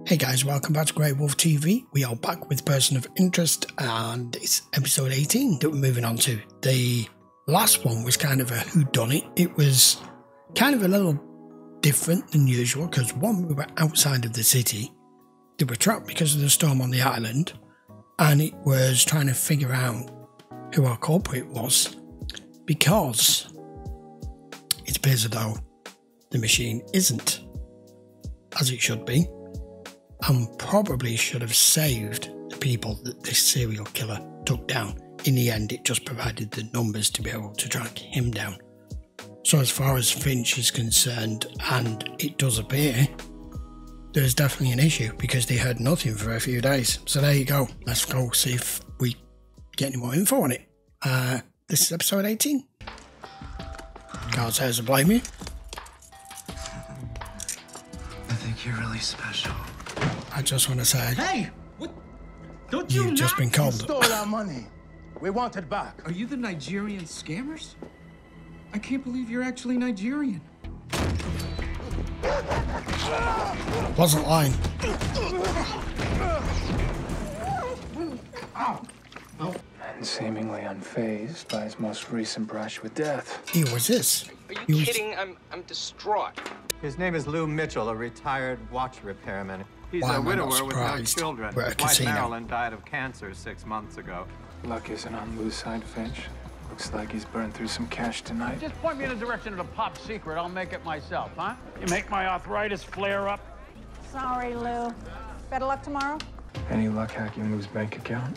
Hey guys, welcome back to GreyWolf TV. We are back with Person of Interest and it's episode 18 that we're moving on to. The last one was kind of a whodunit. It was kind of a little different than usual because one, we were outside of the city. They were trapped because of the storm on the island and it was trying to figure out who our culprit was because it appears as though the machine isn't as it should be. And probably should have saved the people that this serial killer took down. In the end, it just provided the numbers to be able to track him down. So as far as Finch is concerned, and it does appear, there's definitely an issue because they heard nothing for a few days. So there you go. Let's go see if we get any more info on it. This is episode 18. Can't say as I blame you. I think you're really special. I just want to say, hey, what? Don't you you've just been called. Stole our money. We want it back. Are you the Nigerian scammers? I can't believe you're actually Nigerian. Wasn't lying. And seemingly unfazed by his most recent brush with death. He was this. Are you kidding? I'm distraught. His name is Lou Mitchell, a retired watch repairman. He's Why a am I not widower with no surprised children. we're at a His wife casino? Marilyn died of cancer 6 months ago. Luck isn't on Lou's side, Finch. Looks like he's burned through some cash tonight. Just point me in the direction of the pop secret. I'll make it myself, huh? You make my arthritis flare up. Sorry, Lou. Better luck tomorrow? Any luck hacking Lou's bank account?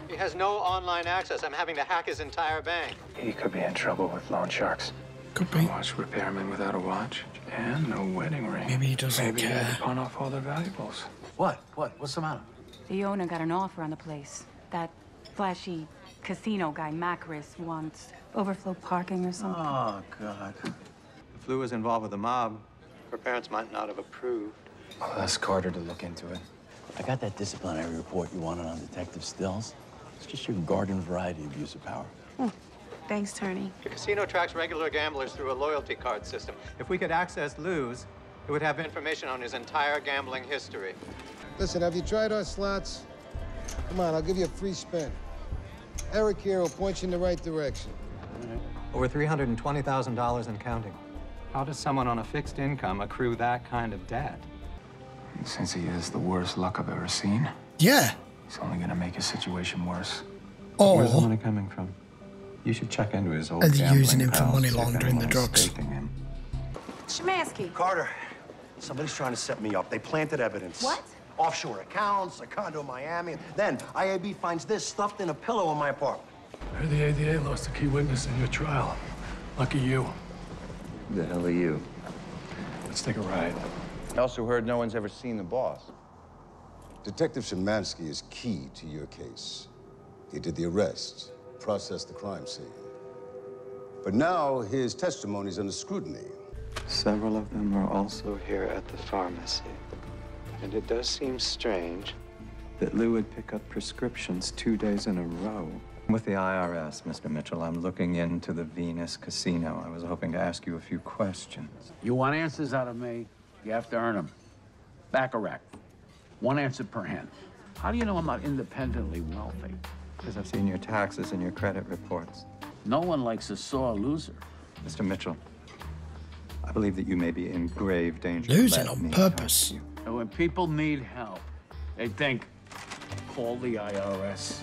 He has no online access. I'm having to hack his entire bank. He could be in trouble with loan sharks. Could A be. watch repairman without a watch and no wedding ring. Maybe he doesn't Maybe he care. had to pawn off all their valuables. What? What's the matter? The owner got an offer on the place. That flashy casino guy, Macris, wants overflow parking or something. Oh, God. If Lou was involved with the mob, her parents might not have approved. I'll ask Carter to look into it. I got that disciplinary report you wanted on Detective Stills. It's just your garden variety abuse of power. Thanks, Tony. The casino tracks regular gamblers through a loyalty card system. If we could access Lou's, it would have information on his entire gambling history. Listen, have you tried our slots? Come on, I'll give you a free spin. Eric here will point you in the right direction. Over $320,000 and counting. How does someone on a fixed income accrue that kind of debt? Since he has the worst luck I've ever seen, Yeah. he's only gonna make his situation worse. Where's the Or money coming from? You should check into his old are they gambling using him for pals, money see if laundering the anyone is drugs? staking him. Shemansky. Carter, somebody's trying to set me up. They planted evidence. What? Offshore accounts, a condo in Miami. Then IAB finds this stuffed in a pillow in my apartment. Heard the ADA lost a key witness in your trial. Lucky you. The hell are you? Let's take a ride. I also heard no one's ever seen the boss. Detective Shemansky is key to your case. He did the arrest, processed the crime scene. But now his testimony is under scrutiny. Several of them are also here at the pharmacy. And it does seem strange that Lou would pick up prescriptions 2 days in a row. With the IRS, Mr. Mitchell, I'm looking into the Venus Casino. I was hoping to ask you a few questions. You want answers out of me? You have to earn them. Baccarat. One answer per hand. How do you know I'm not independently wealthy? Because I've seen your taxes and your credit reports. No one likes a sore loser. Mr. Mitchell, I believe that you may be in grave danger. Losing Let on me purpose. help you. And when people need help, they think, call the IRS.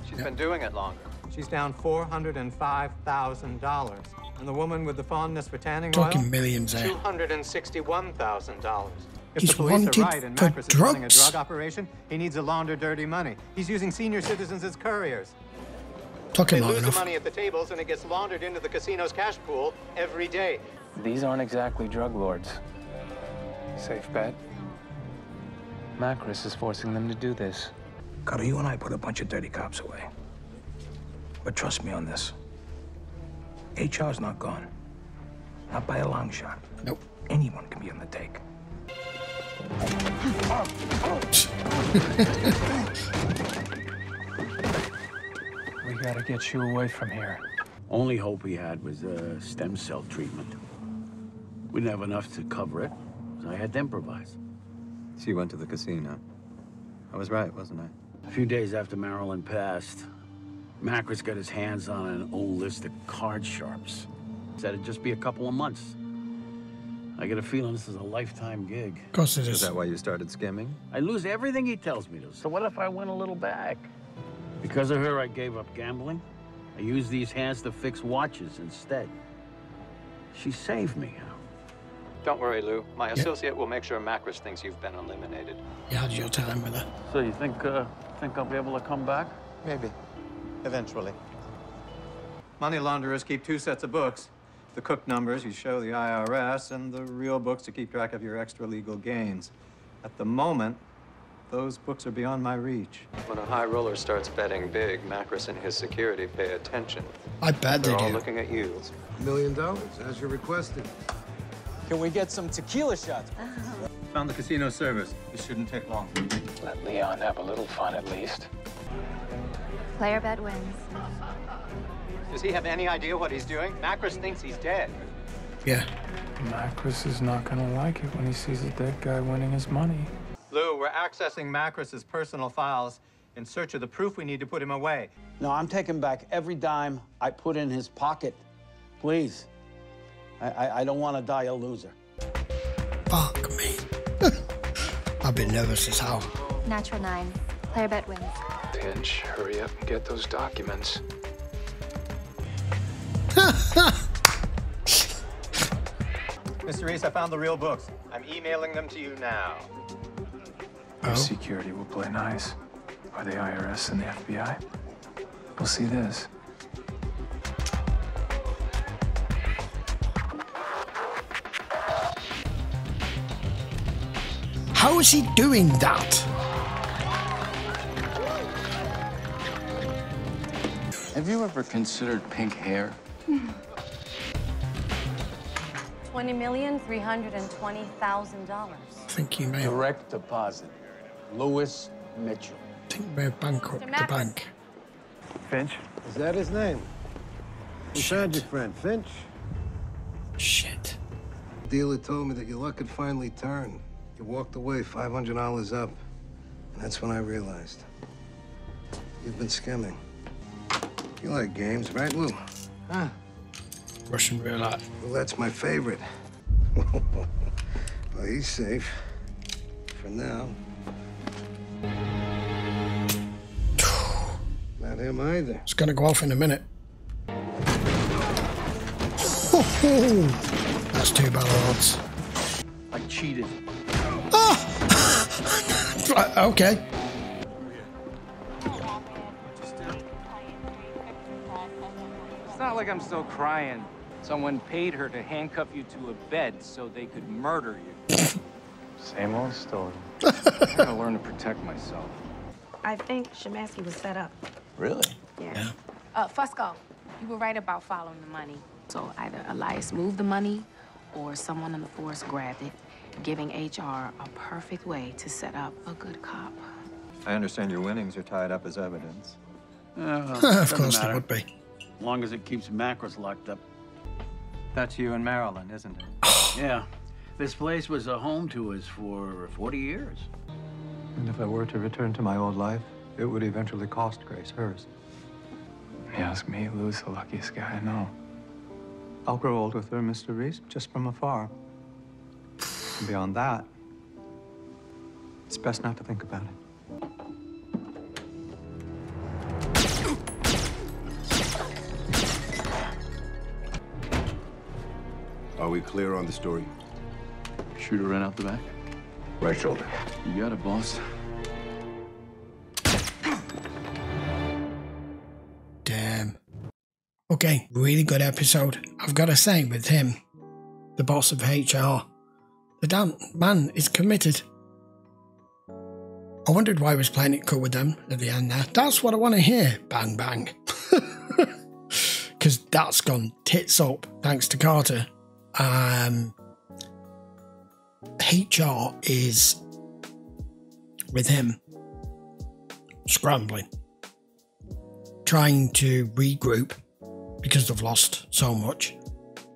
She's been doing it longer. She's down $405,000. And the woman with the fondness for tanning oil? Talking millions there. $261,000. If He's the police wanted are right and for Macris is running a drugs. drug operation, he needs to launder dirty money. He's using senior citizens as couriers. Talking They long lose the enough. money at the tables and it gets laundered into the casino's cash pool every day. These aren't exactly drug lords. Safe bet? Macris is forcing them to do this. Carter, you and I put a bunch of dirty cops away. But trust me on this. HR's not gone. Not by a long shot. Nope. Anyone can be on the take. We gotta get you away from here. Only hope we had was stem cell treatment. We didn't have enough to cover it, so I had to improvise. So you went to the casino. I was right, wasn't I? A few days after Marilyn passed, Macris got his hands on an old list of card sharps. Said it'd just be a couple of months. I get a feeling this is a lifetime gig. Of course it is. Is that why you started skimming? I lose everything he tells me to. So what if I win a little back? Because of her, I gave up gambling. I used these hands to fix watches instead. She saved me. Don't worry, Lou. My associate will make sure Macris thinks you've been eliminated. You had your time with her. So you think I'll be able to come back? Maybe. Eventually. Money launderers keep 2 sets of books. The cook numbers you show the IRS, and the real books to keep track of your extra-legal gains. At the moment, those books are beyond my reach. When a high roller starts betting big, Macris and his security pay attention. I bet they They're all do. looking at you. $1 million, as you requested. Can we get some tequila shots? Found the casino service. This shouldn't take long. Let Leon have a little fun at least. Player bet wins. Does he have any idea what he's doing? Macris thinks he's dead. Yeah. Macris is not gonna like it when he sees a dead guy winning his money. Lou, we're accessing Macris's personal files in search of the proof we need to put him away. No, I'm taking back every dime I put in his pocket. Please. I don't want to die a loser. Fuck me. I've been nervous as hell. Natural 9. Player bet wins. Finch, hurry up and get those documents. Mr. Reese, I found the real books. I'm emailing them to you now. Our security will play nice. Or the IRS and the FBI. We'll see this. How is he doing that? Have you ever considered pink hair? $20,320,000. I think you may have. Direct deposit. Lewis Mitchell. I think you may have bankrupt the bank. Finch? Is that his name? Who found your friend, Finch? Shit. The dealer told me that your luck had finally turned. You walked away $500 up. And that's when I realized. You've been skimming. You like games, right, Lou? Huh? Russian roulette. Well, that's my favorite. Well, he's safe. For now. Not him either. It's gonna go off in a minute. That's 2 bad odds. I cheated. Right, okay. It's not like I'm still crying. Someone paid her to handcuff you to a bed so they could murder you. Same old story. I gotta learn to protect myself. I think Shemansky was set up. Really? Yeah. Fusco, you were right about following the money. So either Elias moved the money or someone in the force grabbed it, giving HR a perfect way to set up a good cop. I understand your winnings are tied up as evidence. Of course they would be. As long as it keeps Macris locked up. That's you in Maryland, isn't it? Yeah. This place was a home to us for 40 years. And if I were to return to my old life, it would eventually cost Grace hers. You ask me, Lou's the luckiest guy I know. I'll grow old with her, Mr. Reese, just from afar. And beyond that, it's best not to think about it. Are we clear on the story? Shooter ran out the back. Right shoulder. You got it, boss. Damn. Okay, really good episode. I've got to say, with him, the boss of HR, the damn man is committed. I wondered why he was playing it cool with them at the end there. That's what I want to hear. Bang, bang. Because that's gone tits up, thanks to Carter. HR is, with him, scrambling. Trying to regroup because they've lost so much.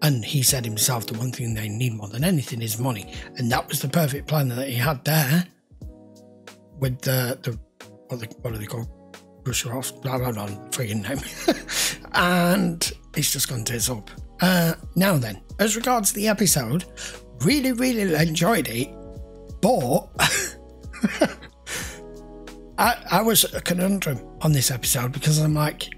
And he said himself the one thing they need more than anything is money. And that was the perfect plan that he had there. with the what are they called? Brush off. I don't know friggin' name. And it's just gone tits up. Now then, as regards the episode, really enjoyed it, but I was a conundrum on this episode because I'm like,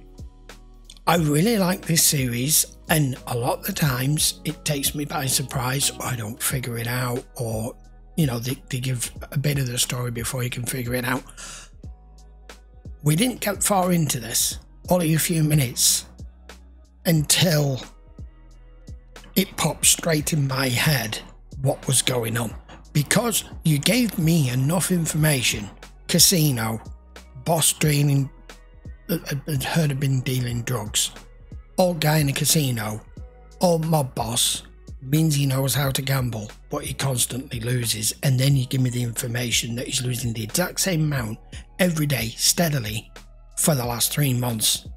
I really like this series, and a lot of the times it takes me by surprise, or I don't figure it out, or, you know, they give a bit of the story before you can figure it out. We didn't get far into this, only a few minutes, until it popped straight in my head what was going on. Because you gave me enough information, casino, boss draining, had heard of been dealing drugs, old guy in a casino, old mob boss, means he knows how to gamble, but he constantly loses, and then you give me the information that he's losing the exact same amount every day, steadily, for the last 3 months.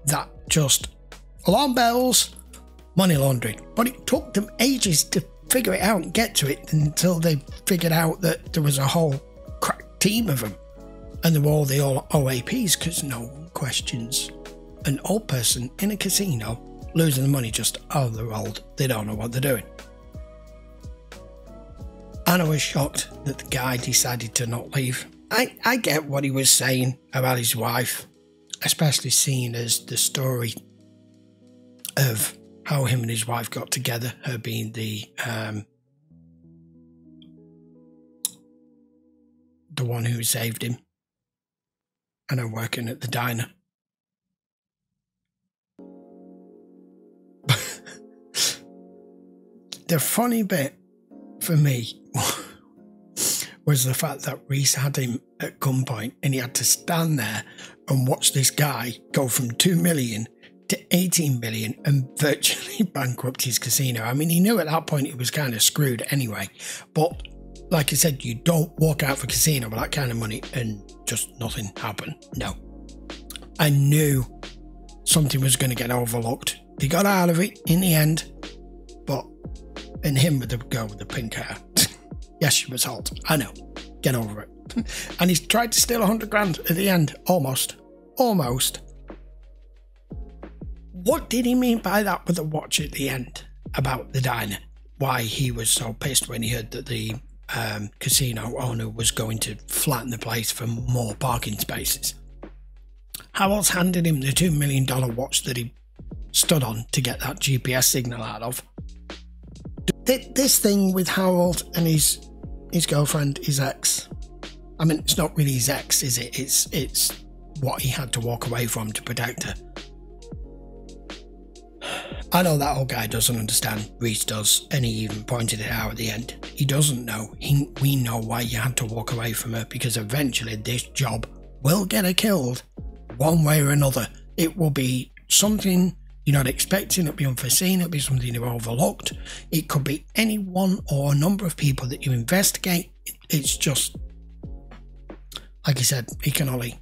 That just, alarm bells, money laundering. But it took them ages to figure it out and get to it until they figured out that there was a whole crack team of them, and they were all the OAPs, because no one questions an old person in a casino losing the money just, oh, they're old, they don't know what they're doing. And I was shocked that the guy decided to not leave. I get what he was saying about his wife, especially seeing as the story of how him and his wife got together, her being the one who saved him, and her working at the diner. The funny bit for me was the fact that Reese had him at gunpoint, and he had to stand there and watch this guy go from 2 million to 18 million and virtually bankrupt his casino. I mean, he knew at that point he was kind of screwed anyway, but like I said, you don't walk out of a casino with that kind of money and just nothing happened. No. I knew something was going to get overlooked. They got out of it in the end, but and him with the girl with the pink hair. Yes, she was hot. I know. Get over it. And he's tried to steal 100 grand at the end. Almost. What did he mean by that with the watch at the end about the diner? Why he was so pissed when he heard that the casino owner was going to flatten the place for more parking spaces. Harold handed him the $2 million watch that he stood on to get that GPS signal out of. This thing with Harold and his girlfriend, his ex, I mean, it's not really his ex, is it? It's what he had to walk away from to protect her. I know that old guy doesn't understand. Reese does, and he even pointed it out at the end. He doesn't know. We know why you had to walk away from her, because eventually this job will get her killed one way or another. It will be something you're not expecting, it'll be unforeseen, it'll be something you've overlooked. It could be any one or a number of people that you investigate. It's just, like I said, he can only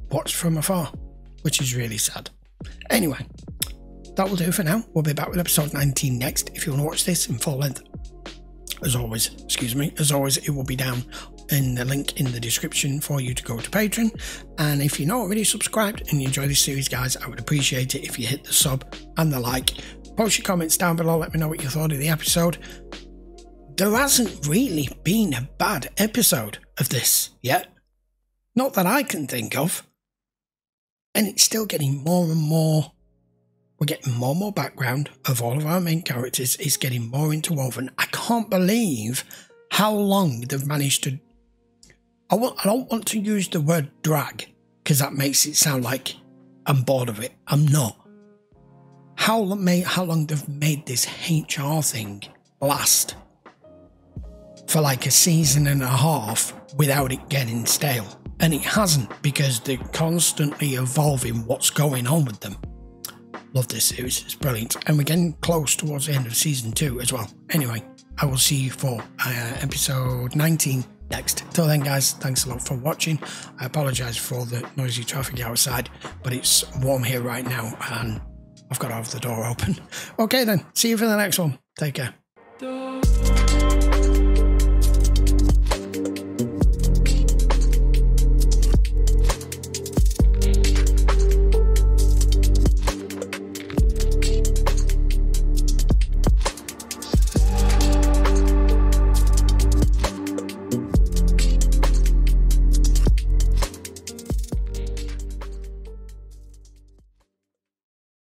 watch from afar, which is really sad. Anyway, that will do for now. We'll be back with episode 19 next. If you want to watch this in full length, as always, it will be down in the link in the description for you to go to Patreon. And if you're not already subscribed and you enjoy this series, guys, I would appreciate it if you hit the sub and the like. Post your comments down below, let me know what you thought of the episode. There hasn't really been a bad episode of this yet, not that I can think of, and it's still getting more and more. We're getting more and more background of all of our main characters. It's getting more interwoven. I can't believe how long they've managed to... I don't want to use the word drag, because that makes it sound like I'm bored of it. I'm not. How long they've made this HR thing last for like a season and a half without it getting stale. And it hasn't, because they're constantly evolving what's going on with them. Love this series, it's brilliant. And we're getting close towards the end of season 2 as well. Anyway, I will see you for episode 19 next. Till then, guys, thanks a lot for watching. I apologise for the noisy traffic outside, but it's warm here right now and I've got to have the door open. Okay then, see you for the next one. Take care.